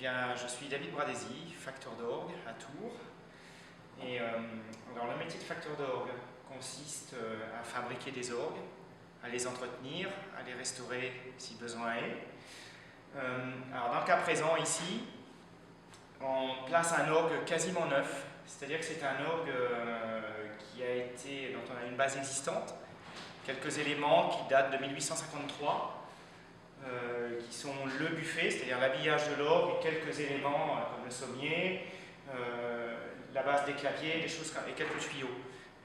bien, je suis David Bradesi, facteur d'orgue à Tours. Et alors, le métier de facteur d'orgue consiste à fabriquer des orgues, à les entretenir, à les restaurer si besoin est. Alors, dans le cas présent ici, on place un orgue quasiment neuf, c'est-à-dire que c'est un orgue dont on a une base existante, quelques éléments qui datent de 1853. Qui sont le buffet, c'est-à-dire l'habillage de l'orgue, et quelques éléments comme le sommier, la base des claviers, des choses et quelques tuyaux.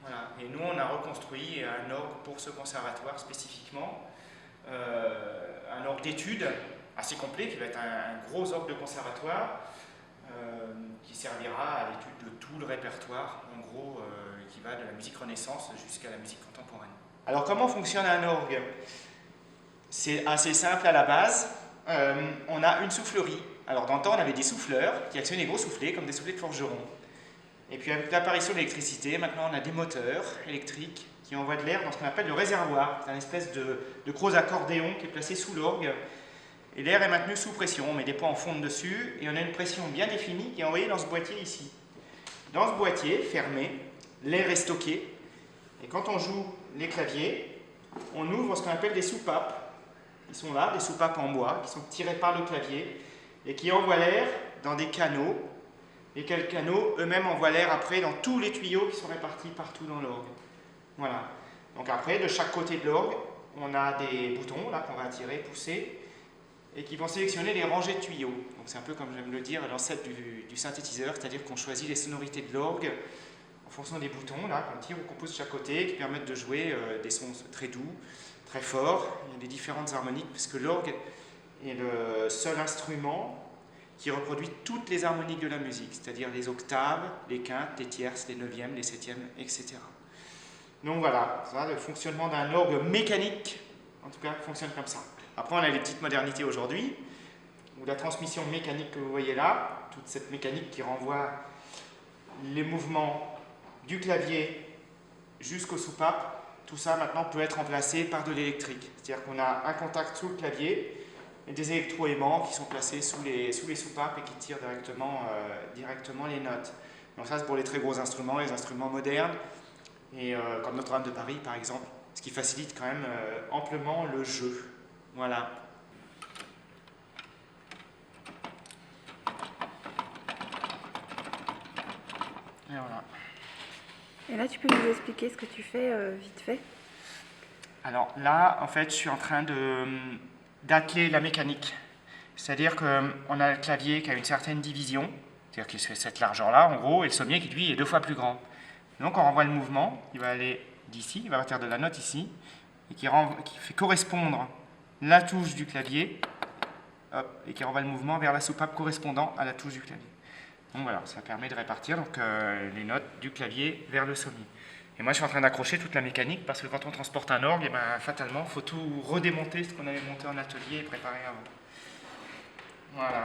Voilà. Et nous, on a reconstruit un orgue pour ce conservatoire spécifiquement, un orgue d'études assez complet, qui va être un gros orgue de conservatoire, qui servira à l'étude de tout le répertoire, en gros, qui va de la musique Renaissance jusqu'à la musique contemporaine. Alors, comment fonctionne un orgue ? C'est assez simple à la base. On a une soufflerie. Alors, dans le temps, on avait des souffleurs qui actionnaient des gros soufflets, comme des soufflets de forgeron. Et puis, avec l'apparition de l'électricité, maintenant, on a des moteurs électriques qui envoient de l'air dans ce qu'on appelle le réservoir. C'est une espèce de gros accordéon qui est placé sous l'orgue. Et l'air est maintenu sous pression. On met des poids en fonte dessus et on a une pression bien définie qui est envoyée dans ce boîtier ici. Dans ce boîtier fermé, l'air est stocké. Et quand on joue les claviers, on ouvre ce qu'on appelle des soupapes. Ils sont là, des soupapes en bois, qui sont tirées par le clavier et qui envoient l'air dans des canaux. Et quels canaux eux-mêmes envoient l'air après dans tous les tuyaux qui sont répartis partout dans l'orgue. Voilà. Donc après, de chaque côté de l'orgue, on a des boutons là qu'on va tirer, pousser, et qui vont sélectionner les rangées de tuyaux. Donc c'est un peu comme j'aime le dire, l'ancêtre du synthétiseur, c'est-à-dire qu'on choisit les sonorités de l'orgue en fonction des boutons là qu'on tire ou qu'on pousse de chaque côté, qui permettent de jouer des sons très doux, très fort. Il y a des différentes harmoniques, puisque l'orgue est le seul instrument qui reproduit toutes les harmoniques de la musique, c'est-à-dire les octaves, les quintes, les tierces, les neuvièmes, les septièmes, etc. Donc voilà, ça, le fonctionnement d'un orgue mécanique, en tout cas, fonctionne comme ça. Après, on a les petites modernités aujourd'hui, où la transmission mécanique que vous voyez là, toute cette mécanique qui renvoie les mouvements du clavier jusqu'aux soupapes, tout ça maintenant peut être remplacé par de l'électrique. C'est-à-dire qu'on a un contact sous le clavier et des électroaimants qui sont placés sous les soupapes et qui tirent directement les notes. Donc ça c'est pour les très gros instruments, les instruments modernes, et comme Notre-Dame de Paris par exemple, ce qui facilite quand même amplement le jeu. Voilà. Et voilà. Et là, tu peux nous expliquer ce que tu fais vite fait? Alors là, en fait, je suis en train d'atteler la mécanique. C'est-à-dire qu'on a le clavier qui a une certaine division, c'est-à-dire qu'il fait cette largeur-là, en gros, et le sommier qui, lui, est 2 fois plus grand. Donc on renvoie le mouvement, il va aller d'ici, il va partir de la note ici, et qui fait correspondre la touche du clavier, hop, et qui renvoie le mouvement vers la soupape correspondant à la touche du clavier. Donc voilà, ça permet de répartir les notes du clavier vers le sommier. Et moi je suis en train d'accrocher toute la mécanique parce que quand on transporte un orgue, fatalement, il faut tout redémonter ce qu'on avait monté en atelier et préparé avant. Voilà.